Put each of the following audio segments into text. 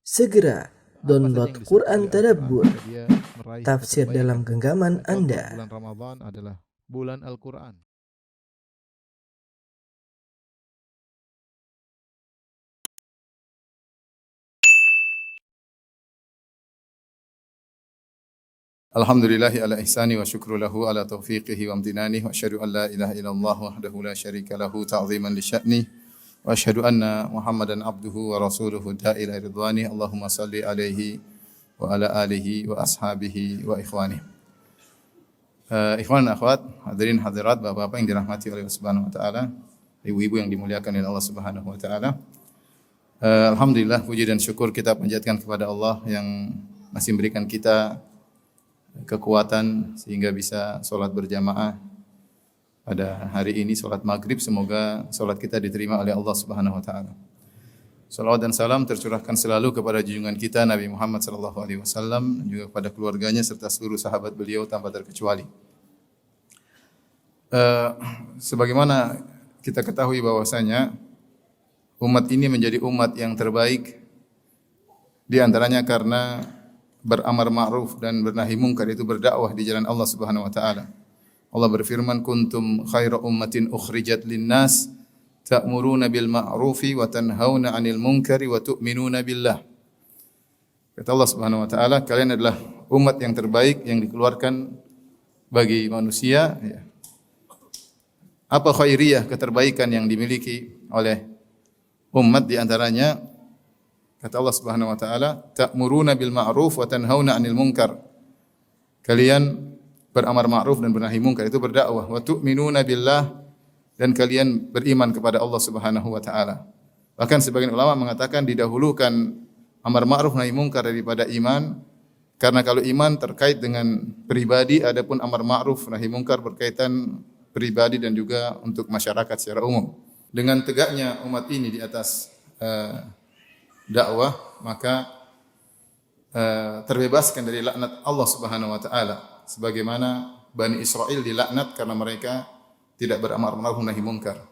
Segera download Apa saja yang Quran disebut oleh Tadabbur, Al-Quran, dia meraih tafsir keterbaik. dalam genggaman Contoh, Anda. bulan Ramadan adalah bulan Al-Quran. Alhamdulillahi ala ihsani wa syukru lahu ala taufiqihi wa amtinani wa asyhadu an la ilaha illallah wahdahu la syarika lahu ta'ziman li sya'ni wa asyhadu anna Muhammadan abduhu wa rasuluhu da'ila ridwani. Allahumma salli alaihi wa ala alihi wa ashabihi wa ikhwani. Ikhwan dan akhwat, hadirin hadirat, bapak-bapak yang dirahmati oleh Allah Subhanahu wa taala, ibu-ibu yang dimuliakan oleh Allah Subhanahu wa taala. Alhamdulillah, puji dan syukur kita panjatkan kepada Allah yang masih memberikan kita kekuatan sehingga bisa sholat berjamaah pada hari ini, sholat maghrib. Semoga sholat kita diterima oleh Allah Subhanahu wa taala. Salawat dan salam tercurahkan selalu kepada junjungan kita Nabi Muhammad sallallahu alaihi wasallam, juga kepada keluarganya serta seluruh sahabat beliau tanpa terkecuali. Sebagaimana kita ketahui bahwasanya umat ini menjadi umat yang terbaik di antaranya karena beramar ma'ruf dan bernahi mungkar, itu berdakwah di jalan Allah Subhanahu wa taala. Allah berfirman, kuntum khaira ummatin ukhrijat linnas ta'muruna bil ma'rufi wa tanhauna 'anil munkari wa tu'minuna billah. Kata Allah Subhanahu wa taala, kalian adalah umat yang terbaik yang dikeluarkan bagi manusia, ya. Apa khairiyah, keterbaikan yang dimiliki oleh umat di antaranya, kata Allah Subhanahu wa taala, ta'muruna bil ma'ruf wa tanhauna 'anil munkar. Kalian beramar ma'ruf dan bernahi munkar, itu berdakwah. Wa tu'minuna billah, dan kalian beriman kepada Allah Subhanahu wa taala. Bahkan sebagian ulama mengatakan didahulukan amar ma'ruf nahi munkar daripada iman, karena kalau iman terkait dengan pribadi, adapun amar ma'ruf nahi munkar berkaitan pribadi dan juga untuk masyarakat secara umum. Dengan tegaknya umat ini di atas dakwah, maka terbebaskan dari laknat Allah Subhanahu wa taala, sebagaimana Bani Israel dilaknat karena mereka tidak beramar ma'ruf nahi munkar.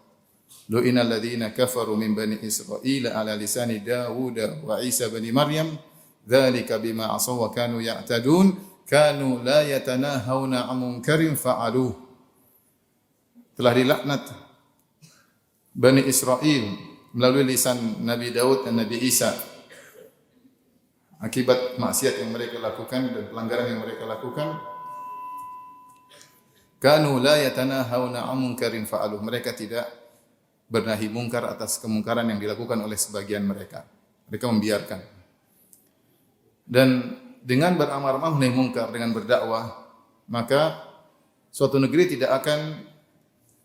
Lu'inal ladzina kafaru min bani Israil ala lisani Dawud wa Isa bin Maryam dzalika bima asaw wa kanu ya'tadun kanu la yatanahawna 'an munkarin fa'aluh. Telah dilaknat Bani Israel melalui lisan Nabi Daud dan Nabi Isa akibat maksiat yang mereka lakukan dan pelanggaran yang mereka lakukan. Kanu la yatanahawna 'an munkarin fa'aluh. Mereka tidak bernahi mungkar atas kemungkaran yang dilakukan oleh sebagian mereka. Mereka membiarkan. Dan dengan beramar ma'ruf nahi mungkar, dengan berdakwah, maka suatu negeri tidak akan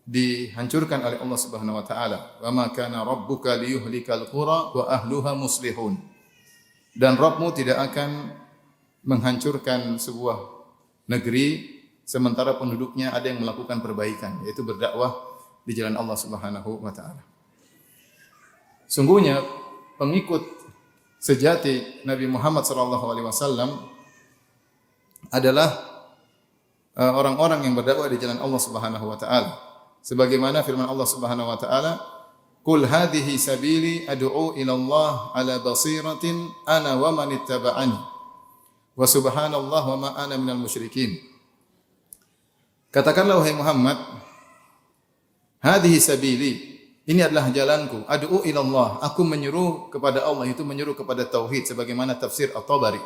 dihancurkan oleh Allah Subhanahu wa taala. Wa ma kana rabbuka liyuhlikal qura wa ahluha muslihun. Dan Rabbmu tidak akan menghancurkan sebuah negeri sementara penduduknya ada yang melakukan perbaikan, yaitu berdakwah di jalan Allah Subhanahu wa taala. Sungguhnya pengikut sejati Nabi Muhammad sallallahu alaihi wasallam adalah orang-orang yang berdakwah di jalan Allah Subhanahu wa taala. Sebagaimana firman Allah Subhanahu wa taala, "Qul hadhihi sabili ad'u ila Allah ala basiratin ana wa man ittaba'ani wa subhanallah wa ma ana minal musyrikin." Katakanlah wahai Muhammad, hadhihi sabili, ini adalah jalanku, ad'u ila Allah, aku menyeru kepada Allah, itu menyeru kepada tauhid, sebagaimana tafsir At-Tabari.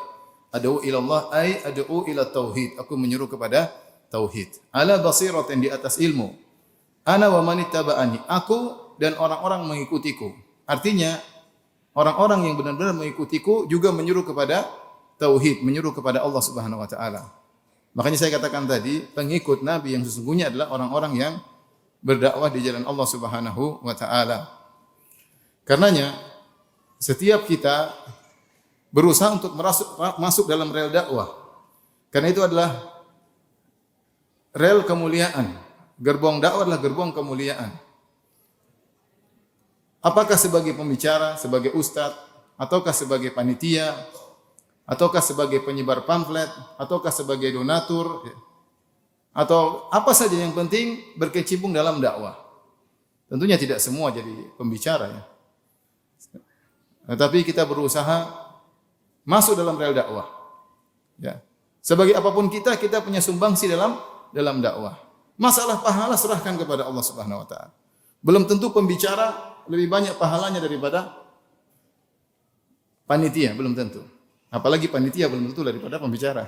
Ad'u ila Allah ay ad'u ila tauhid, aku menyeru kepada tauhid. Ala basiratin, di atas ilmu. Ana wa man ittaba'ani, aku dan orang-orang mengikutiku. Artinya orang-orang yang benar-benar mengikutiku juga menyeru kepada tauhid, menyeru kepada Allah Subhanahu wa taala. Makanya saya katakan tadi, pengikut Nabi yang sesungguhnya adalah orang-orang yang berdakwah di jalan Allah Subhanahu wa taala. Karenanya setiap kita berusaha untuk masuk dalam rel dakwah. Karena itu adalah rel kemuliaan. Gerbong dakwah adalah gerbong kemuliaan. Apakah sebagai pembicara, sebagai ustadz, ataukah sebagai panitia, ataukah sebagai penyebar pamflet, ataukah sebagai donatur, atau apa saja, yang penting berkecimpung dalam dakwah. Tentunya tidak semua jadi pembicara, ya. Tetapi kita berusaha masuk dalam rel dakwah. Ya. Sebagai apapun kita punya sumbangsi dalam dakwah. Masalah pahala serahkan kepada Allah Subhanahu wa taala. Belum tentu pembicara lebih banyak pahalanya daripada panitia, belum tentu. Apalagi panitia belum tentu daripada pembicara.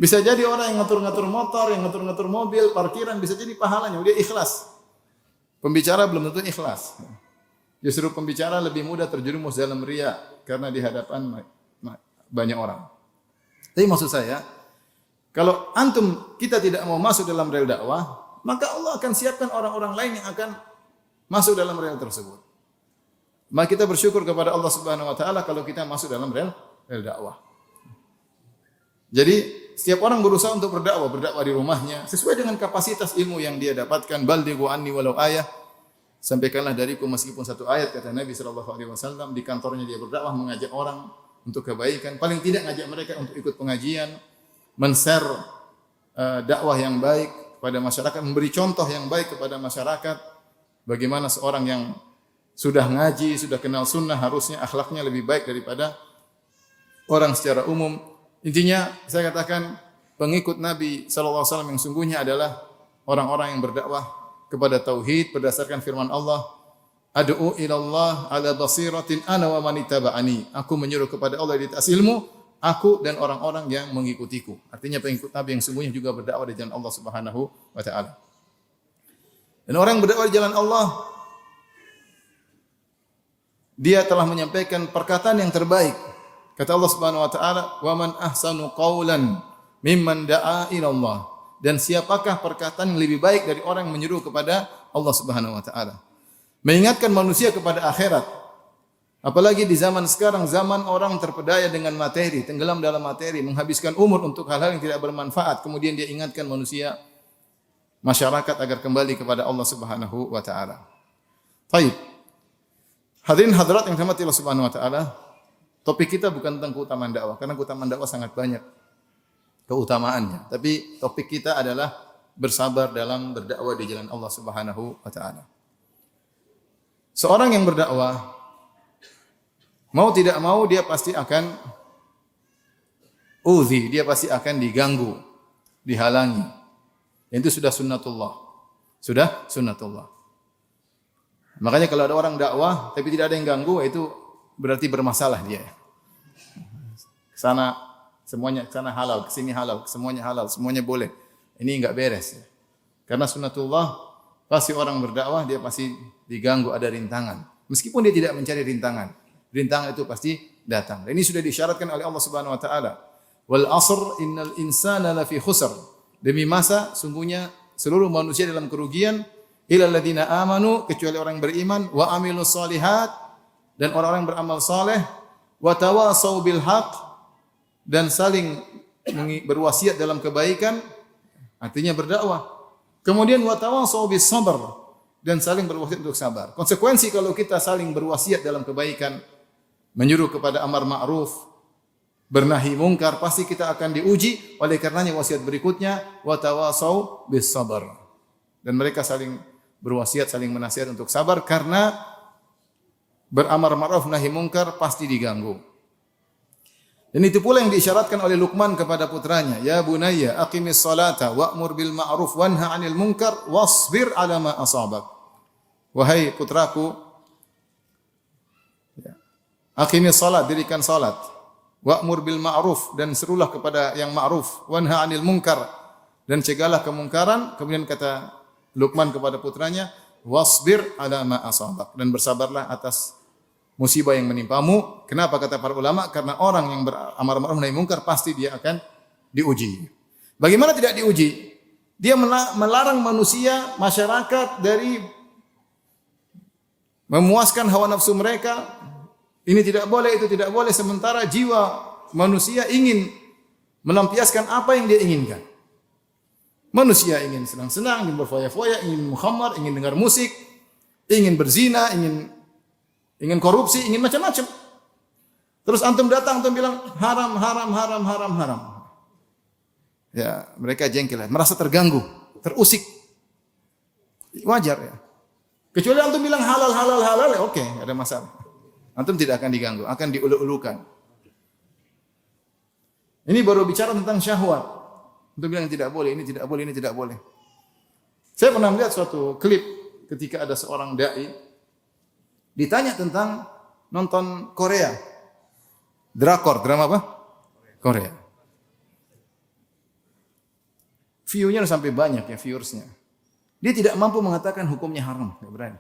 Bisa jadi orang yang ngatur-ngatur motor, yang ngatur-ngatur mobil, parkiran, bisa jadi pahalanya, dia ikhlas. Pembicara belum tentu ikhlas. Justru pembicara lebih mudah terjerumus dalam riya karena di hadapan banyak orang. Tapi maksud saya, kalau kita tidak mau masuk dalam rel dakwah, maka Allah akan siapkan orang-orang lain yang akan masuk dalam rel tersebut. Maka kita bersyukur kepada Allah Subhanahu wa taala kalau kita masuk dalam rel dakwah. Jadi setiap orang berusaha untuk berdakwah di rumahnya sesuai dengan kapasitas ilmu yang dia dapatkan. Ballighu anni walau ayah. Sampaikanlah dariku meskipun satu ayat, kata Nabi sallallahu alaihi wasallam. Di kantornya dia berdakwah, mengajak orang untuk kebaikan, paling tidak ngajak mereka untuk ikut pengajian, men-share dakwah yang baik kepada masyarakat, memberi contoh yang baik kepada masyarakat. Bagaimana seorang yang sudah ngaji, sudah kenal sunnah, harusnya akhlaknya lebih baik daripada orang secara umum. Intinya saya katakan pengikut Nabi sallallahu alaihi wasallam yang sungguhnya adalah orang-orang yang berdakwah kepada tauhid berdasarkan firman Allah, ad'u ilallah ala basiratin ana wa man ittaba'ani. Aku menyuruh kepada Allah di atas ilmu, aku dan orang-orang yang mengikutiku. Artinya pengikut Nabi yang sungguhnya juga berdakwah di jalan Allah Subhanahu wa taala. Dan orang yang berdakwah di jalan Allah, dia telah menyampaikan perkataan yang terbaik. Kata Allah Subhanahu wa taala, "Wa man ahsanu qawlan mimman da'a ila Allah." Dan siapakah perkataan yang lebih baik dari orang yang menyeru kepada Allah Subhanahu wa taala? Mengingatkan manusia kepada akhirat. Apalagi di zaman sekarang, zaman orang terpedaya dengan materi, tenggelam dalam materi, menghabiskan umur untuk hal-hal yang tidak bermanfaat. Kemudian dia ingatkan manusia, masyarakat agar kembali kepada Allah Subhanahu wa taala. Baik. Hadirin hadirat yang dirahmati Allah Subhanahu wa taala, topik kita bukan tentang keutamaan dakwah, karena keutamaan dakwah sangat banyak keutamaannya. Tapi topik kita adalah bersabar dalam berdakwah di jalan Allah Subhanahu wa taala. Seorang yang berdakwah, mau tidak mau dia pasti akan dia pasti akan diganggu, dihalangi. Itu sudah sunnatullah. Sudah sunnatullah. Makanya kalau ada orang dakwah tapi tidak ada yang ganggu, itu berarti bermasalah dia. Sana semuanya, sana halal, kesini halal, semuanya boleh. Ini enggak beres. Karena sunnatullah, pasti orang berdakwah dia pasti diganggu, ada rintangan. Meskipun dia tidak mencari rintangan, rintangan itu pasti datang. Dan ini sudah disyaratkan oleh Allah Subhanahu wa taala. Wal 'asr innal insana lafi khusr. Demi masa sungguhnya seluruh manusia dalam kerugian, illal ladzina amanu, kecuali orang yang beriman, wa amilus solihat, dan orang-orang yang beramal saleh, wa tawasau bil haqq, dan saling berwasiat dalam kebaikan, artinya berdakwah. Kemudian wa tawasau bis sabr, dan saling berwasiat untuk sabar. Konsekuensi kalau kita saling berwasiat dalam kebaikan, menyuruh kepada amar ma'ruf, bernahi mungkar, pasti kita akan diuji. Oleh karenanya wasiat berikutnya wa tawasau bis sabr. Dan mereka saling berwasiat, saling menasihat untuk sabar, karena beramar ma'ruf nahi mungkar pasti diganggu. Dan itu pula yang diisyaratkan oleh Luqman kepada putranya, ya bunayya aqimis salata wa'mur bil ma'ruf wanha 'anil munkar wasbir 'ala ma asabak. Wahai putraku, aqimis salat, dirikan salat, wa'mur bil ma'ruf, dan serulah kepada yang ma'ruf, wanha 'anil munkar, dan cegahlah kemungkaran. Kemudian kata Luqman kepada putranya, wasbir 'ala ma asabak, dan bersabarlah atas musibah yang menimpamu. Kenapa kata para ulama? Karena orang yang beramar ma'ruf nahi mungkar pasti dia akan diuji. Bagaimana tidak diuji? Dia melarang manusia, masyarakat dari memuaskan hawa nafsu mereka. Ini tidak boleh, itu tidak boleh, sementara jiwa manusia ingin melampiaskan apa yang dia inginkan. Manusia ingin senang-senang, ingin berfoya-foya, ingin mukhammar, ingin dengar musik, ingin berzina, ingin korupsi, ingin macam-macam. Terus antum datang, antum bilang haram, haram, haram, haram, haram. Ya, mereka jengkel, merasa terganggu, terusik. Wajar ya. Kecuali antum bilang halal, halal, halal, ya oke, enggak ada masalah. Antum tidak akan diganggu, akan diulu-ulukan. Ini baru bicara tentang syahwat. Antum bilang tidak boleh, ini tidak boleh, ini tidak boleh. Saya pernah melihat suatu klip ketika ada seorang dai ditanya tentang nonton Korea. Drakor, drama apa? Korea. View-nya sampai banyak ya viewersnya. Dia tidak mampu mengatakan hukumnya haram, tidak berani.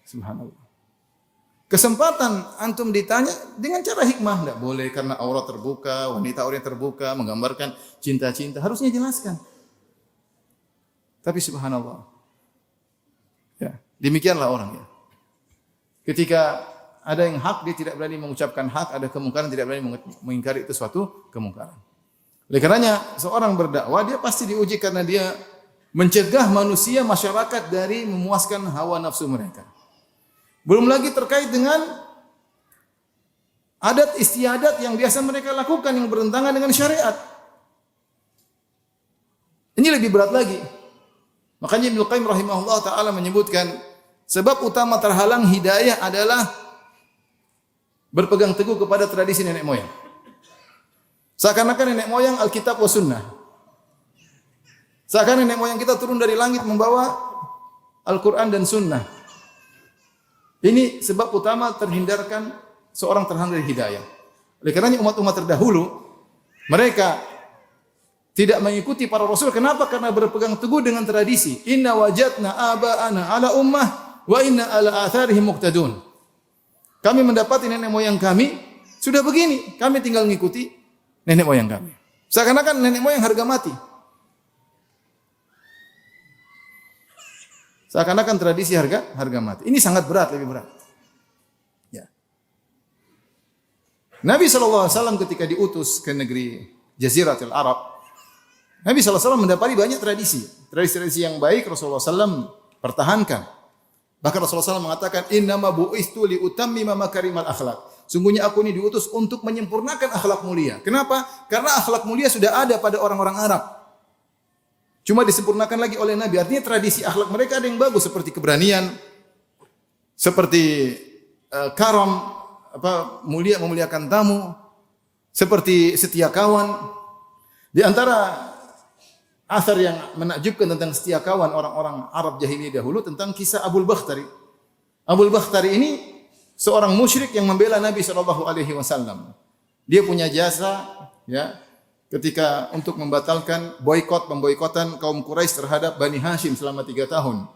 Subhanallah. Kesempatan antum ditanya dengan cara hikmah, tidak boleh karena aurat terbuka, wanita aurat terbuka, menggambarkan cinta-cinta, harusnya jelaskan. Tapi subhanallah. Ya, demikianlah orang ya. Ketika ada yang hak, dia tidak berani mengucapkan hak, ada kemungkaran, tidak berani mengingkari itu suatu kemungkaran. Oleh karenanya, seorang berdakwah, dia pasti diuji karena dia mencegah manusia, masyarakat dari memuaskan hawa nafsu mereka. Belum lagi terkait dengan adat istiadat yang biasa mereka lakukan yang bertentangan dengan syariat. Ini lebih berat lagi. Makanya Ibnu Qayyim rahimahullah taala menyebutkan sebab utama terhalang hidayah adalah berpegang teguh kepada tradisi nenek moyang. Seakan-akan nenek moyang Alkitab wa Sunnah. Seakan nenek moyang kita turun dari langit membawa Al-Quran dan Sunnah. Ini sebab utama terhindarkan seorang terhalang dari hidayah. Oleh karenanya umat-umat terdahulu mereka tidak mengikuti para rasul. Kenapa? Karena berpegang teguh dengan tradisi. Inna wajadna aba'ana ala ummah wa inna ala atharihim muqtadun. Kami mendapati nenek moyang kami sudah begini, kami tinggal mengikuti nenek moyang kami. Seakan-akan nenek moyang harga mati. Seakan-akan tradisi harga mati. Ini sangat berat, lebih berat. Ya. Nabi SAW ketika diutus ke negeri Jaziratul Arab, Nabi SAW mendapati banyak tradisi. Tradisi-tradisi yang baik Rasulullah SAW pertahankan. Bahkan Rasulullah SAW mengatakan, innama bu'istu liutammima makarimal akhlak. Sungguhnya aku ini diutus untuk menyempurnakan akhlak mulia. Kenapa? Karena akhlak mulia sudah ada pada orang-orang Arab. Cuma disempurnakan lagi oleh Nabi. Artinya tradisi akhlak mereka ada yang bagus seperti keberanian, seperti karam, mulia memuliakan tamu, seperti setia kawan. Di antara asar yang menakjubkan tentang setia kawan orang-orang Arab jahiliyah dahulu tentang kisah Abul Bakhtari. Abul Bakhtari ini seorang musyrik yang membela Nabi SAW. Dia punya jasa, ya, ketika untuk membatalkan pemboikotan kaum Quraisy terhadap Bani Hashim selama 3 tahun.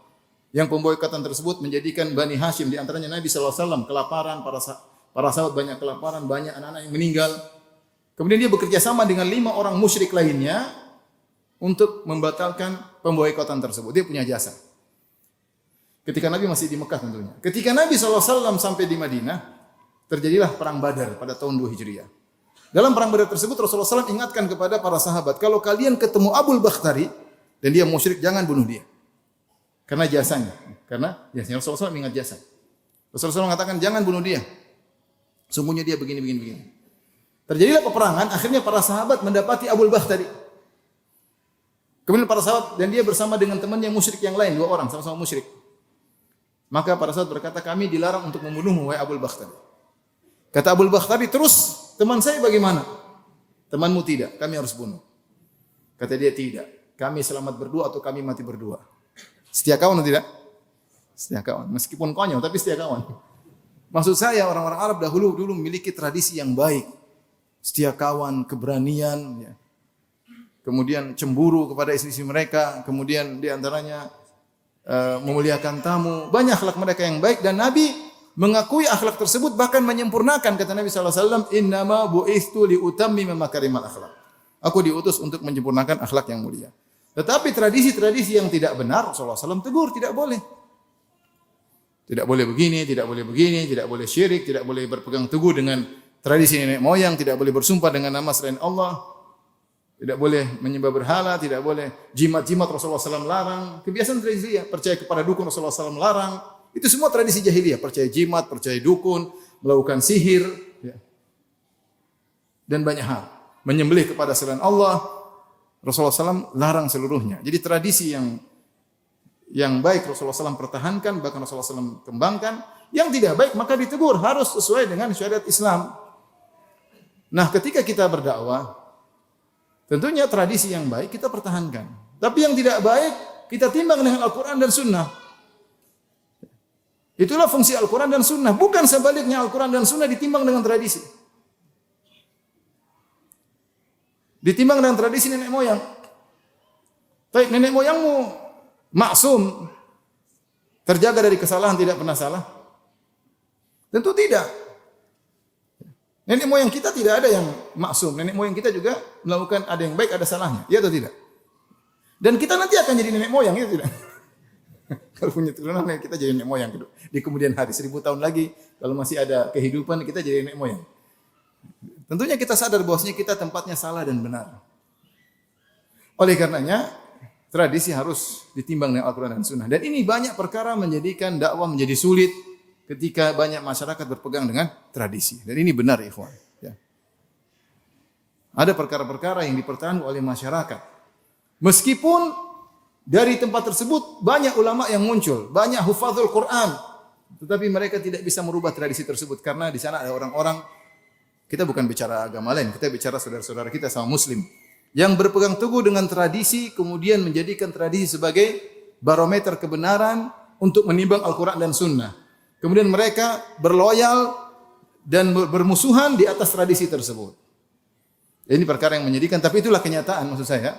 Yang pemboikotan tersebut menjadikan Bani Hashim, di antaranya Nabi SAW, kelaparan, para sahabat banyak kelaparan, banyak anak-anak yang meninggal. Kemudian dia bekerja sama dengan 5 orang musyrik lainnya untuk membatalkan pemboikotan tersebut. Dia punya jasa. Ketika Nabi masih di Mekah tentunya. Ketika Nabi SAW sampai di Madinah, terjadilah perang Badar pada tahun 2 Hijriah. Dalam perang Badar tersebut Rasulullah SAW ingatkan kepada para sahabat, kalau kalian ketemu Abul Bakhtari dan dia musyrik, jangan bunuh dia. Karena jasanya. Rasulullah SAW ingat jasa. Rasulullah SAW mengatakan, jangan bunuh dia. Sungguhnya dia begini. Terjadilah peperangan, akhirnya para sahabat mendapati Abul Bakhtari. Kemudian para sahabat dan dia bersama dengan temannya musyrik yang lain, 2 orang sama-sama musyrik. Maka para sahabat berkata, kami dilarang untuk membunuhmu, wahai Abul Bakhtari. Kata Abul Bakhtari, terus teman saya bagaimana? Temanmu tidak, kami harus bunuh. Kata dia, tidak. Kami selamat berdua atau kami mati berdua. Setia kawan atau tidak? Setia kawan. Meskipun konyol, tapi setia kawan. Maksud saya orang-orang Arab dulu memiliki tradisi yang baik. Setia kawan, keberanian, ya. Kemudian cemburu kepada istri-istri mereka. Kemudian diantaranya memuliakan tamu. Banyak akhlak mereka yang baik. Dan Nabi mengakui akhlak tersebut, bahkan menyempurnakan. Kata Nabi SAW, innama bu'istu liutammima makarimal akhlak. Aku diutus untuk menyempurnakan akhlak yang mulia. Tetapi tradisi-tradisi yang tidak benar, Rasulullah SAW tegur, tidak boleh. Tidak boleh begini, tidak boleh begini, tidak boleh syirik, tidak boleh berpegang teguh dengan tradisi nenek moyang, tidak boleh bersumpah dengan nama selain Allah, tidak boleh menyembah berhala, tidak boleh jimat-jimat, Rasulullah SAW larang. Kebiasaan tradisi ya, percaya kepada dukun, Rasulullah SAW larang. Itu semua tradisi jahiliyah, percaya jimat, percaya dukun, melakukan sihir, ya. Dan banyak hal. Menyembelih kepada selain Allah, Rasulullah SAW larang seluruhnya. Jadi tradisi yang baik Rasulullah SAW pertahankan, bahkan Rasulullah SAW kembangkan. Yang tidak baik maka ditegur, harus sesuai dengan syariat Islam. Nah, ketika kita berdakwah, tentunya tradisi yang baik kita pertahankan. Tapi yang tidak baik kita timbang dengan Al-Quran dan Sunnah. Itulah fungsi Al-Quran dan Sunnah. Bukan sebaliknya Al-Quran dan Sunnah ditimbang dengan tradisi. Ditimbang dengan tradisi nenek moyang. Baik, nenek moyangmu maksum, terjaga dari kesalahan, tidak pernah salah? Tentu tidak. Nenek moyang kita tidak ada yang maksum. Nenek moyang kita juga melakukan ada yang baik, ada salahnya. Ya atau tidak? Dan kita nanti akan jadi nenek moyang, ya tidak? Kalau punya turunan, kita jadi nenek moyang. Di kemudian hari, 1000 tahun lagi, kalau masih ada kehidupan, kita jadi nenek moyang. Tentunya kita sadar bahwasanya kita tempatnya salah dan benar. Oleh karenanya, tradisi harus ditimbang dengan Al-Quran dan Sunnah. Dan ini banyak perkara menjadikan dakwah menjadi sulit ketika banyak masyarakat berpegang dengan tradisi. Dan ini benar, ikhwan. Ya. Ada perkara-perkara yang dipertahankan oleh masyarakat. Meskipun dari tempat tersebut banyak ulama yang muncul, banyak hufadzul Quran, tetapi mereka tidak bisa merubah tradisi tersebut karena di sana ada orang-orang, kita bukan bicara agama lain, kita bicara saudara-saudara kita sama muslim yang berpegang teguh dengan tradisi, kemudian menjadikan tradisi sebagai barometer kebenaran untuk menimbang Al-Quran dan Sunnah. Kemudian mereka berloyal dan bermusuhan di atas tradisi tersebut. Ini perkara yang menyedihkan, tapi itulah kenyataan maksud saya.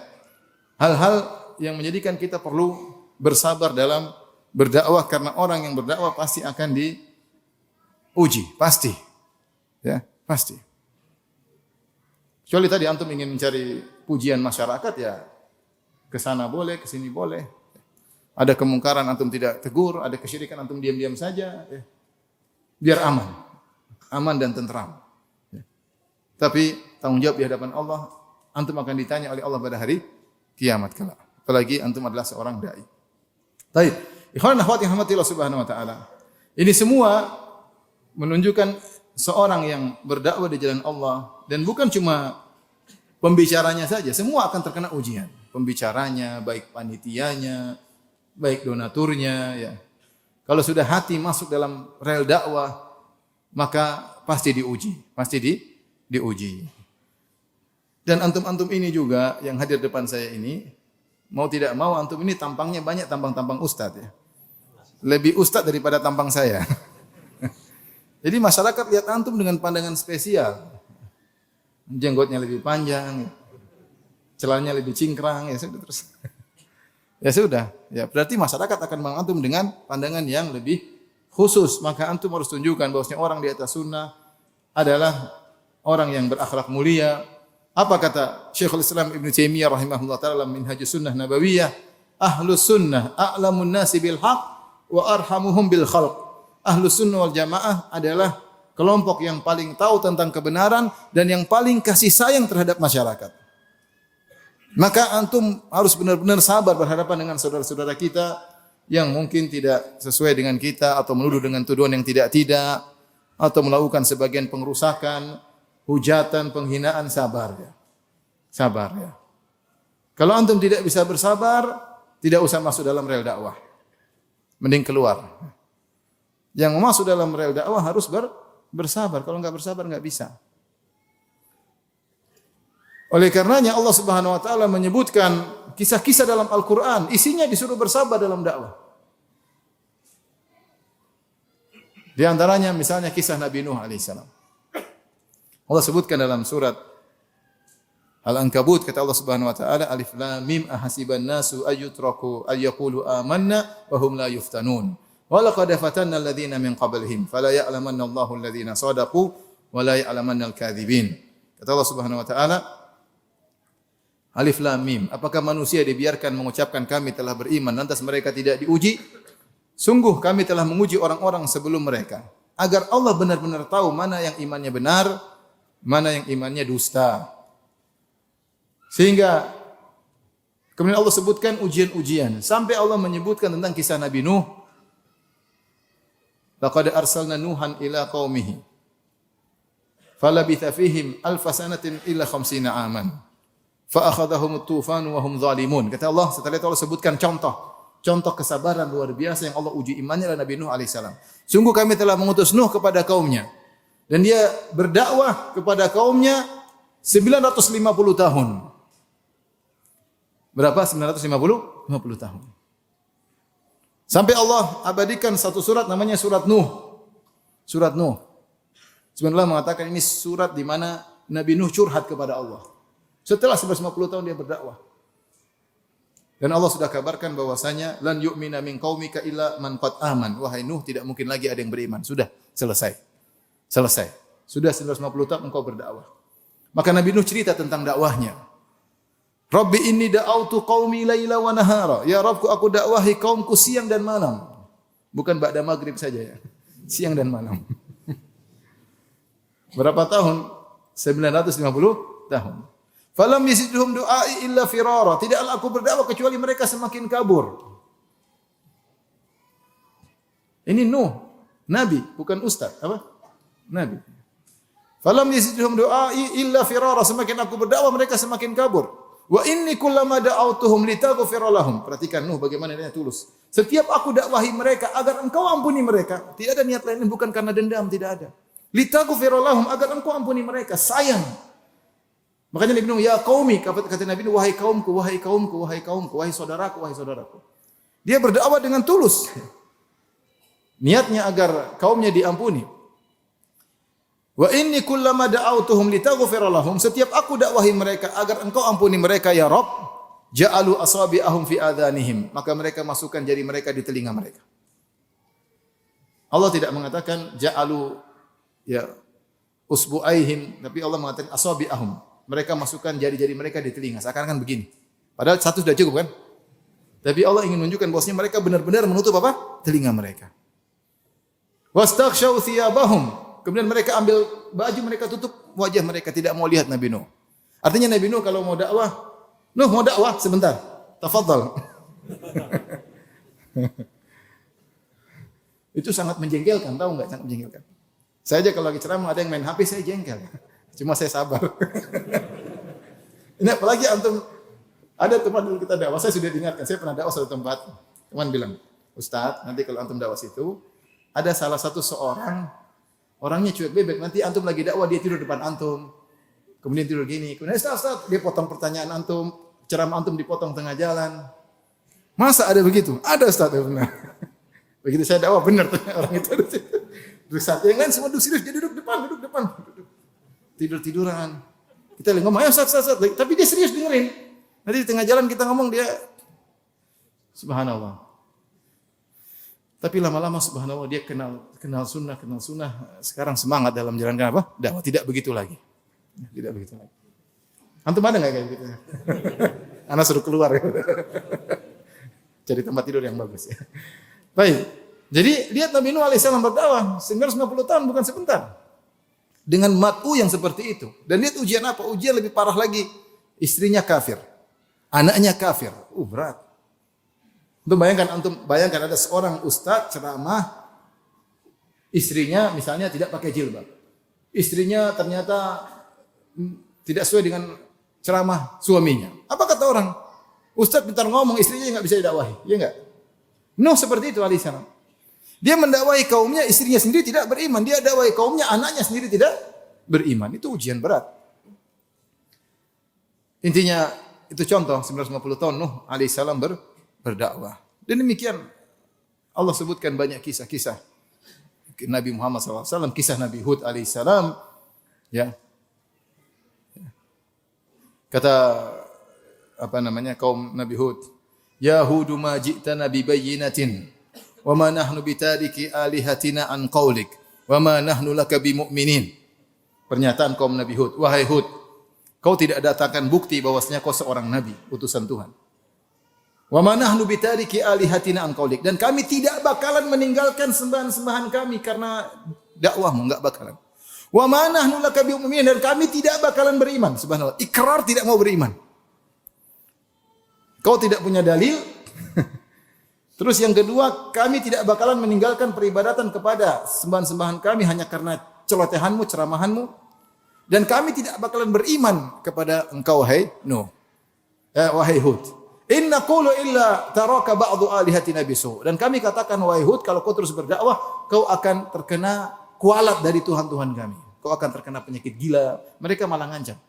Hal-hal yang menjadikan kita perlu bersabar dalam berdakwah, karena orang yang berdakwah pasti akan diuji, pasti. Ya, pasti. Kecuali tadi antum ingin mencari pujian masyarakat, ya ke sana boleh, ke sini boleh. Ada kemungkaran antum tidak tegur, ada kesyirikan antum diam-diam saja, ya. Biar aman. Aman dan tentram. Ya. Tapi tanggung jawab di hadapan Allah, antum akan ditanya oleh Allah pada hari kiamat kelak. Apalagi antum adalah seorang dai. Baik, ikhwan dan akhwat yang rahmatillah subhanahu wa taala. Ini semua menunjukkan seorang yang berdakwah di jalan Allah, dan bukan cuma pembicaranya saja, semua akan terkena ujian. Pembicaranya, baik panitianya, baik donaturnya, ya. Kalau sudah hati masuk dalam rel dakwah, maka pasti diuji, diuji. Dan antum-antum ini juga yang hadir depan saya ini, mau tidak mau antum ini tampangnya banyak tampang-tampang ustadz, ya. Lebih ustadz daripada tampang saya. Jadi masyarakat lihat antum dengan pandangan spesial. Jenggotnya lebih panjang, celananya lebih cingkrang, ya sudah terus. Ya sudah, ya berarti masyarakat akan memandang antum dengan pandangan yang lebih khusus. Maka antum harus tunjukkan bahwasanya orang di atas sunnah adalah orang yang berakhlak mulia. Apa kata Syekhul Islam Ibn Taimiyah rahimahullah ta'ala dalam Minhajus Sunnah Nabawiyah? Ahlus sunnah a'lamun nasi bil haq wa arhamuhum bil khalq. Ahlus sunnah wal jamaah adalah kelompok yang paling tahu tentang kebenaran dan yang paling kasih sayang terhadap masyarakat. Maka antum harus benar-benar sabar berhadapan dengan saudara-saudara kita yang mungkin tidak sesuai dengan kita, atau menuduh dengan tuduhan yang tidak, atau melakukan sebagian pengerusakan, hujatan, penghinaan. Sabar ya. Sabar ya. Kalau antum tidak bisa bersabar, tidak usah masuk dalam rel dakwah. Mending keluar. Yang masuk dalam rel dakwah harus bersabar. Kalau enggak bersabar enggak bisa. Oleh karenanya Allah Subhanahu wa taala menyebutkan kisah-kisah dalam Al-Qur'an, isinya disuruh bersabar dalam dakwah. Di antaranya misalnya kisah Nabi Nuh alaihissalam. Allah sebutkan dalam surat Al-Ankabut, kata Allah Subhanahu wa taala, Alif Lam Mim ahasiban nasu ayyutraku ayyaqulu amanna wa hum la yuftanun. Wa laqad fatanna alladhina min qablihim fala ya'lamanna Allahu alladhina shadaqu wa la ya'lamanna al-kadzibin. Kata Allah Subhanahu wa taala, Alif Lam Mim. Apakah manusia dibiarkan mengucapkan kami telah beriman lantas mereka tidak diuji? Sungguh kami telah menguji orang-orang sebelum mereka, agar Allah benar-benar tahu mana yang imannya benar, mana yang imannya dusta. Sehingga kemudian Allah sebutkan ujian-ujian, sampai Allah menyebutkan tentang kisah Nabi Nuh. Laqad arsalna Nuhan ila qaumihi falabitha fihim alfa sanatin illa 50 aman. Fa akhadhahum at-tufan wa hum zalimun. Kata Allah, setelah itu Allah sebutkan contoh contoh kesabaran luar biasa yang Allah uji imannya adalah Nabi Nuh alaihissalam. Sungguh kami telah mengutus Nuh kepada kaumnya dan dia berdakwah kepada kaumnya 950 tahun. Berapa? 950 tahun. Sampai Allah abadikan satu surat namanya surat Nuh. Surat Nuh. Sebenarnya mengatakan ini surat di mana Nabi Nuh curhat kepada Allah. Setelah 950 tahun dia berdakwah. Dan Allah sudah kabarkan bahwasanya lan yu'mina min qaumika illa man qad aman. Wahai Nuh, tidak mungkin lagi ada yang beriman. Sudah, selesai. Selesai. Sudah 950 tahun engkau berdakwah. Maka Nabi Nuh cerita tentang dakwahnya. Rabbi inni da'autu qaumi laila wa nahara. Ya Rabbku, aku dakwahi kaumku siang dan malam. Bukan ba'da maghrib saja ya. Siang dan malam. Berapa tahun? 950 tahun. Falam yazidhum du'ai illa firara. Tidaklah aku berdakwah kecuali mereka semakin kabur. Ini Nuh, nabi, bukan ustaz, apa? Nabi. Falam yazidhum du'ai illa firara. Semakin aku berdakwah mereka semakin kabur. Wa inni kullama da'autuhum litaghfira lahum. Perhatikan Nuh bagaimana dia tulus. Setiap aku dakwahi mereka agar engkau ampuni mereka. Tidak ada niat lain bukan karena dendam, tidak ada. Litaghfira lahum, agar engkau ampuni mereka, sayang. Makanya Nabi Nuh, ya qaumi, kata Nabi Nuh, wahai kaumku, wahai kaumku, wahai kaumku, wahai saudaraku, wahai saudaraku. Dia berdakwah dengan tulus. Niatnya agar kaumnya diampuni. Wa inni kullama da'autuhum litaghfira lahum, setiap aku dakwahi mereka agar engkau ampuni mereka ya Rabb, ja'alu asabi'ahum fi adhanihim, maka mereka masukkan jari mereka di telinga mereka. Allah tidak mengatakan ja'alu ya usbu'aihim, tapi Allah mengatakan asabi'ahum, mereka masukkan jari-jari mereka di telinga, seakan-akan begini. Padahal satu sudah cukup kan? Tapi Allah ingin menunjukkan bahwasanya mereka benar-benar menutup apa? Telinga mereka. Wastaghshaw thiyabahum, kemudian mereka ambil baju, mereka tutup wajah mereka, tidak mau lihat Nabi Nuh. Artinya Nabi Nuh kalau mau dakwah, Nuh mau dakwah sebentar, tafadhal. Itu sangat menjengkelkan, tahu enggak? Sangat menjengkelkan. Saya aja kalau lagi ceramah ada yang main HP, saya jengkel. Cuma saya sabar. Ini apalagi antum, ada teman dulu kita dakwah, saya sudah diingatkan, saya pernah dakwah satu tempat, teman bilang, Ustaz, nanti kalau antum dakwah situ, ada salah satu seorang, orangnya cuek bebek, nanti antum lagi dakwah, dia tidur depan antum, kemudian tidur gini, kemudian Ustaz, dia potong pertanyaan antum, ceramah antum dipotong tengah jalan. Masa ada begitu? Ada Ustaz, ya benar. Begitu saya dakwah, benar orang itu. Duduk saat yang lain semua duduk serius, dia duduk depan. Tidur-tiduran. Kita lagi ngomong, ayo Ustaz, tapi dia serius dengerin. Nanti di tengah jalan kita ngomong, dia subhanallah. Tapi lama-lama subhanallah dia kenal sunnah. Sekarang semangat dalam jalankan apa? Dakwah. Tidak begitu lagi. Tidak begitu lagi. Antum ada nggak kayak gitu? Anak suruh keluar. Cari tempat tidur yang bagus. Ya. Baik. Jadi lihat Nabi Nuh alaihissalam berdakwah 950 tahun bukan sebentar. Dengan mat'u yang seperti itu. Dan lihat ujian apa? Ujian lebih parah lagi. Istrinya kafir. Anaknya kafir. Berat. Antum bayangkan ada seorang ustaz ceramah, istrinya misalnya tidak pakai jilbab. Istrinya ternyata tidak sesuai dengan ceramah suaminya. Apa kata orang? Ustaz pintar ngomong, istrinya enggak bisa didakwahi. Ya enggak? Nuh seperti itu alaihissalam. Dia mendakwahi kaumnya, istrinya sendiri tidak beriman. Dia dakwahi kaumnya, anaknya sendiri tidak beriman. Itu ujian berat. Intinya itu contoh 950 tahun Nuh alaihissalam berdakwah. Dan demikian Allah sebutkan banyak kisah-kisah Nabi Muhammad SAW, kisah Nabi Hud alaihissalam. Ya. Kata kaum Nabi Hud, Ya Hudu ma ji'tana bi bayyinatin wa ma nahnu bitariki alihatina an qaulik wa ma nahnu laka bimu'minin. Pernyataan kaum Nabi Hud, wahai Hud, kau tidak datangkan bukti bahwasanya kau seorang nabi, utusan Tuhan. Wa ma nahnu bitariki alihatina an qaulik, dan kami tidak bakalan meninggalkan sembahan-sembahan kami karena dakwahmu, enggak bakalan. Wa ma nahnu laka bimu'minin, dan kami tidak bakalan beriman. Subhanallah, ikrar tidak mau beriman. Kau tidak punya dalil. Terus yang kedua, kami tidak bakalan meninggalkan peribadatan kepada sembahan-sembahan kami hanya karena celotehanmu, ceramahanmu. Dan kami tidak bakalan beriman kepada engkau, wahai Nuh. Wahai Hud. In naqulu illa taraka ba'du alihatina bisu. Dan kami katakan, wahai Hud, kalau kau terus berdakwah, kau akan terkena kualat dari Tuhan-Tuhan kami. Kau akan terkena penyakit gila. Mereka malah ngancam.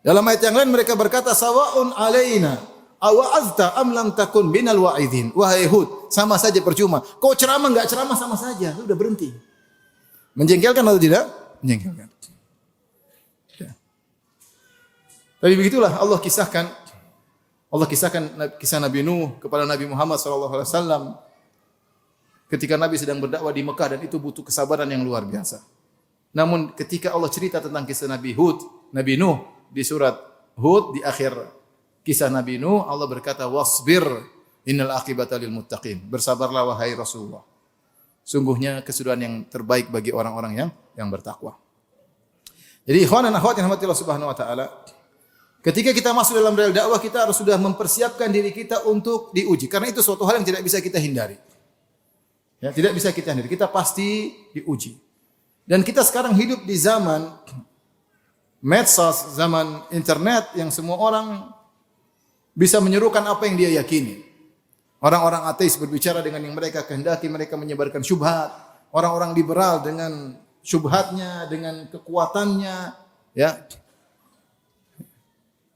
Dalam ayat yang lain mereka berkata, sawa'un alaina awa'azta am lam takun minal wa'idhin. Wahai Hud, sama saja percuma. Kau ceramah enggak ceramah sama saja. Sudah berhenti. Menjengkelkan atau tidak? Menjengkelkan. Ya. Tapi begitulah Allah kisahkan kisah Nabi Nuh kepada Nabi Muhammad SAW ketika Nabi sedang berdakwah di Mekah, dan itu butuh kesabaran yang luar biasa. Namun ketika Allah cerita tentang kisah Nabi Nuh di surat Hud, di akhir kisah Nabi Nuh, Allah berkata, wasbir innal aqibata lil muttaqin. Bersabarlah wahai Rasulullah. Sungguhnya kesudahan yang terbaik bagi orang-orang yang bertakwa. Jadi ikhwan dan akhwat yang dirahmati Allah Subhanahu wa taala, ketika kita masuk dalam rel dakwah, kita harus sudah mempersiapkan diri kita untuk diuji. Karena itu suatu hal yang tidak bisa kita hindari. Ya, tidak bisa kita hindari. Kita pasti diuji. Dan kita sekarang hidup di zaman medsos, zaman internet yang semua orang bisa menyerukan apa yang dia yakini. Orang-orang ateis berbicara dengan yang mereka kehendaki, mereka menyebarkan syubhat. Orang-orang liberal dengan syubhatnya, dengan kekuatannya, ya.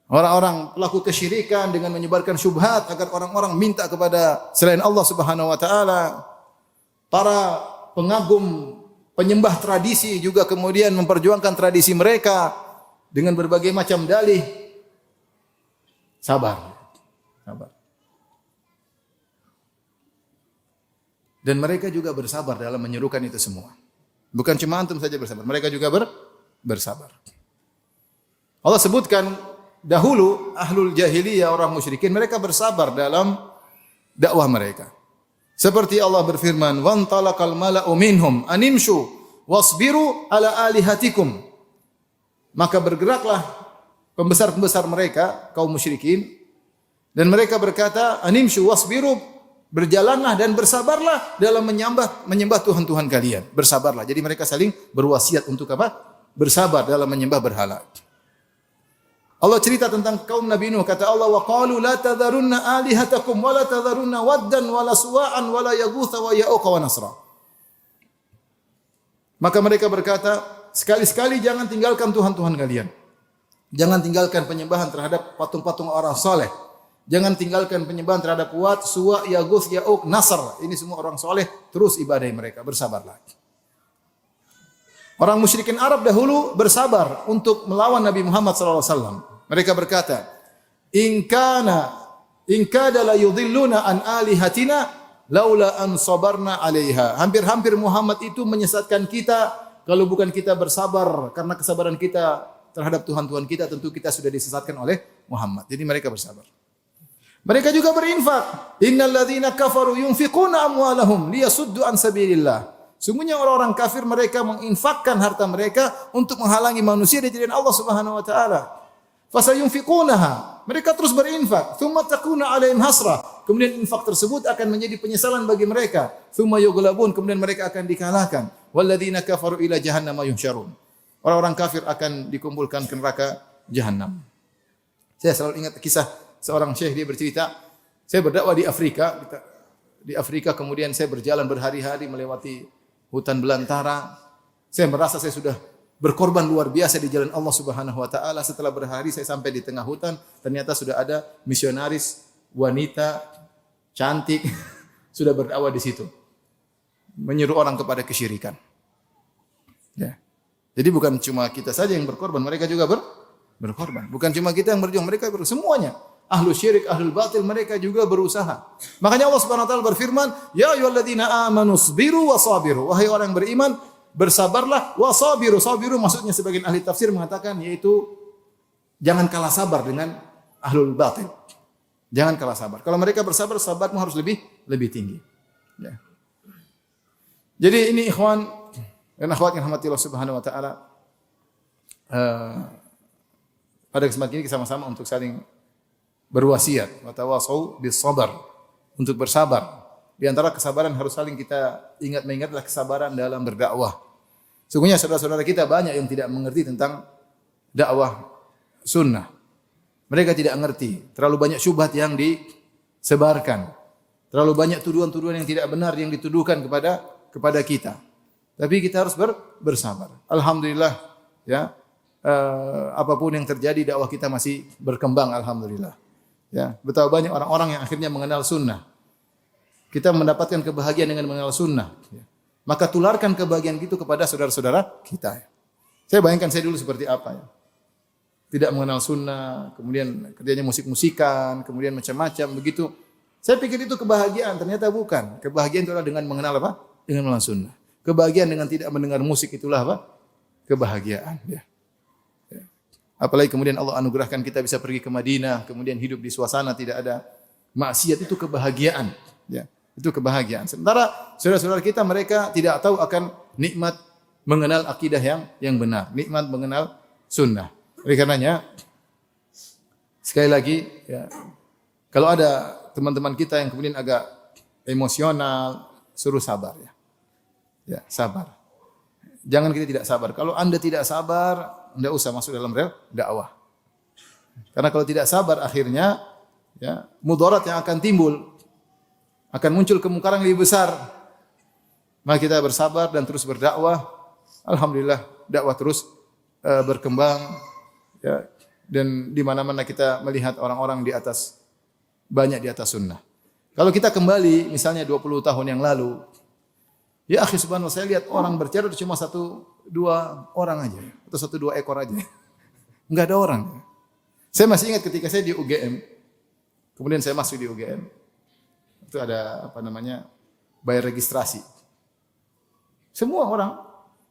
Orang-orang pelaku kesyirikan dengan menyebarkan syubhat agar orang-orang minta kepada selain Allah Subhanahu wa taala. Para pengagum penyembah tradisi juga kemudian memperjuangkan tradisi mereka dengan berbagai macam dalih. Sabar. Dan mereka juga bersabar dalam menyerukan itu semua. Bukan cuma antum saja bersabar, mereka juga bersabar. Allah sebutkan dahulu ahlul jahiliyah, orang musyrikin, mereka bersabar dalam dakwah mereka. Seperti Allah berfirman, "Wan talaqal mala'u minhum animshu wasbiru ala alihatikum." Maka bergeraklah pembesar-pembesar mereka, kaum musyrikin, dan mereka berkata, "Animshu wasbiru," berjalanlah dan bersabarlah dalam menyembah Tuhan-Tuhan kalian. Bersabarlah. Jadi mereka saling berwasiat untuk apa? Bersabar dalam menyembah berhala. Allah cerita tentang kaum Nabi Nuh, kata Allah, wa qalu la tadharunna alihatakum wa la tadharunna waddan wa la suwa'an wa la yaghutha wa ya'uqa wa nasra. Maka mereka berkata, sekali-sekali jangan tinggalkan Tuhan-Tuhan kalian. Jangan tinggalkan penyembahan terhadap patung-patung orang saleh. Jangan tinggalkan penyembahan terhadap Wat, Suwa, Yaguth, Ya'uq, Nasr. Ini semua orang soleh, terus ibadah mereka, bersabarlah. Orang musyrikin Arab dahulu bersabar untuk melawan Nabi Muhammad SAW. Mereka berkata, In kada la yudhilluna an alihatina laula an sabarna alaiha. Hampir-hampir Muhammad itu menyesatkan kita kalau bukan kita bersabar, karena kesabaran kita terhadap Tuhan-Tuhan kita, tentu kita sudah disesatkan oleh Muhammad. Jadi mereka bersabar. Mereka juga berinfak. Innal ladzina kafaru yunfiquna amwalahum liyasuddu an sabilillah. Sungguhnya orang-orang kafir mereka menginfakkan harta mereka untuk menghalangi manusia dari jalan Allah Subhanahu wa taala. Fasayunfiqunaha. Mereka terus berinfak. Tsumma takuna alaihim hasrah. Kemudian infak tersebut akan menjadi penyesalan bagi mereka. Tsumma yughlabun. Kemudian mereka akan dikalahkan. Walladzina kafaru ila jahannama yuhsyarun. Orang-orang kafir akan dikumpulkan ke neraka Jahannam. Saya selalu ingat kisah seorang syekh, dia bercerita, saya berdakwah di Afrika. Di Afrika kemudian saya berjalan berhari-hari melewati hutan belantara. Saya merasa saya sudah berkorban luar biasa di jalan Allah Subhanahu wa taala. Setelah berhari saya sampai di tengah hutan, ternyata sudah ada misionaris wanita cantik sudah berdakwah di situ. Menyuruh orang kepada kesyirikan. Ya. Jadi bukan cuma kita saja yang berkorban, mereka juga berkorban. Bukan cuma kita yang berjuang, mereka semuanya. Ahlu syirik, ahlul batil, mereka juga berusaha. Makanya Allah Subhanahu wa taala berfirman, "Ya ayyuhalladzina amanu sabiru wasabiru." Wahai orang beriman, bersabarlah wasabiru. Sabiru maksudnya sebagian ahli tafsir mengatakan yaitu jangan kalah sabar dengan ahlul batil. Jangan kalah sabar. Kalau mereka bersabar, sabarmu harus lebih tinggi. Ya. Jadi ini ikhwan dan akhwat yang dirahmati Allah Subhanahu wa taala, pada kesempatan ini sama-sama untuk saling berwasiat, wa tawasau bis sabar, untuk bersabar. Di antara kesabaran harus saling kita mengingat adalah kesabaran dalam berdakwah. Sungguhnya saudara-saudara kita banyak yang tidak mengerti tentang dakwah sunnah. Mereka tidak ngerti. Terlalu banyak syubhat yang disebarkan. Terlalu banyak tuduhan-tuduhan yang tidak benar yang dituduhkan kepada kita. Tapi kita harus bersabar. Alhamdulillah, ya. Apapun yang terjadi, dakwah kita masih berkembang, alhamdulillah. Ya, betapa banyak orang-orang yang akhirnya mengenal sunnah. Kita mendapatkan kebahagiaan dengan mengenal sunnah. Ya. Maka tularkan kebahagiaan itu kepada saudara-saudara kita. Saya bayangkan saya dulu seperti apa ya. Tidak mengenal sunnah, kemudian kerjanya musik-musikan, kemudian macam-macam begitu. Saya pikir itu kebahagiaan, ternyata bukan. Kebahagiaan itu adalah dengan mengenal apa? Dengan mengenal sunnah. Kebahagiaan dengan tidak mendengar musik itulah apa? Kebahagiaan. Ya. Apalagi kemudian Allah anugerahkan kita bisa pergi ke Madinah, kemudian hidup di suasana tidak ada maksiat, itu kebahagiaan. Ya, itu kebahagiaan. Sementara saudara-saudara kita mereka tidak tahu akan nikmat mengenal akidah yang benar, nikmat mengenal sunnah. Oleh karenanya, sekali lagi, ya, kalau ada teman-teman kita yang kemudian agak emosional, suruh sabar ya. Ya, sabar. Jangan kita tidak sabar. Kalau Anda tidak sabar, tidak usah masuk dalam rel dakwah. Karena kalau tidak sabar akhirnya ya, mudarat yang akan timbul, akan muncul kemungkaran lebih besar. Maka kita bersabar dan terus berdakwah. Alhamdulillah dakwah terus berkembang ya, dan di mana-mana kita melihat orang-orang banyak di atas sunnah. Kalau kita kembali misalnya 20 tahun yang lalu, ya akhi subhanallah, saya lihat orang bercadar cuma 1-2 orang aja atau 1-2 ekor aja. Enggak ada orang. Saya masih ingat ketika saya di UGM. Kemudian saya masuk di UGM. Itu ada bayar registrasi. Semua orang,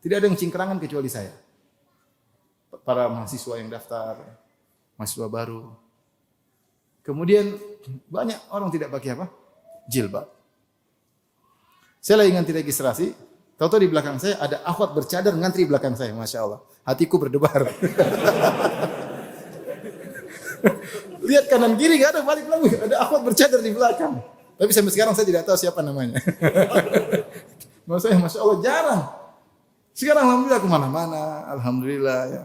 tidak ada yang cingkrangan kecuali saya. Para mahasiswa yang daftar, mahasiswa baru. Kemudian banyak orang tidak pakai apa? Jilbab. Saya lagi ngantri registrasi, tahu-tahu di belakang saya ada akhwat bercadar ngantri di belakang saya, masya Allah. Hatiku berdebar. Lihat kanan kiri gak ada, balik lagi ada akhwat bercadar di belakang. Tapi sampai sekarang saya tidak tahu siapa namanya. Maksudnya masya Allah jarang. Sekarang alhamdulillah kemana-mana, alhamdulillah ya.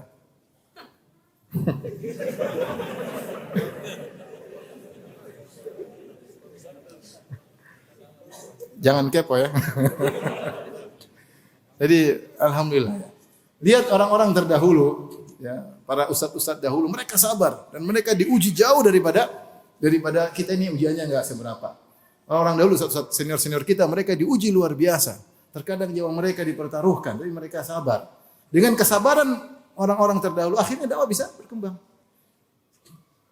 Jangan kepo ya. Jadi alhamdulillah ya. Lihat orang-orang terdahulu ya, para ustadz-ustadz dahulu mereka sabar dan mereka diuji jauh daripada kita ini ujiannya enggak seberapa. Orang dahulu ustadz senior-senior kita mereka diuji luar biasa. Terkadang jiwa mereka dipertaruhkan tapi mereka sabar. Dengan kesabaran orang-orang terdahulu akhirnya dakwah bisa berkembang.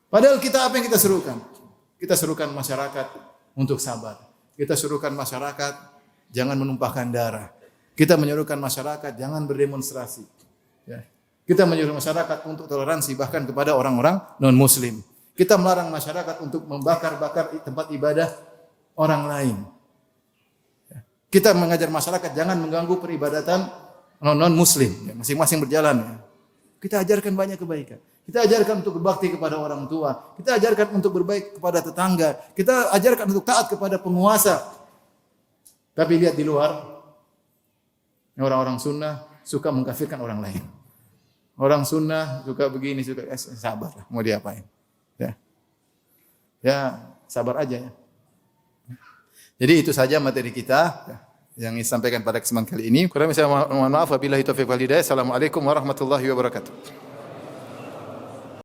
Padahal kita apa yang kita serukan? Kita serukan masyarakat untuk sabar. Kita suruhkan masyarakat jangan menumpahkan darah. Kita menyuruhkan masyarakat jangan berdemonstrasi. Ya. Kita menyuruh masyarakat untuk toleransi bahkan kepada orang-orang non-muslim. Kita melarang masyarakat untuk membakar-bakar tempat ibadah orang lain. Ya. Kita mengajar masyarakat jangan mengganggu peribadatan non-muslim. Ya. Masing-masing berjalan. Ya. Kita ajarkan banyak kebaikan. Kita ajarkan untuk berbakti kepada orang tua. Kita ajarkan untuk berbaik kepada tetangga. Kita ajarkan untuk taat kepada penguasa. Tapi lihat di luar, orang-orang sunnah suka mengkafirkan orang lain. Orang sunnah suka begini, suka sabar. Mau diapain? Ya, sabar aja ya. Jadi itu saja materi kita yang disampaikan pada kesempatan kali ini. Kurang saya mohon maaf wabillahi taufiq wal hidayah. Assalamualaikum warahmatullahi wabarakatuh.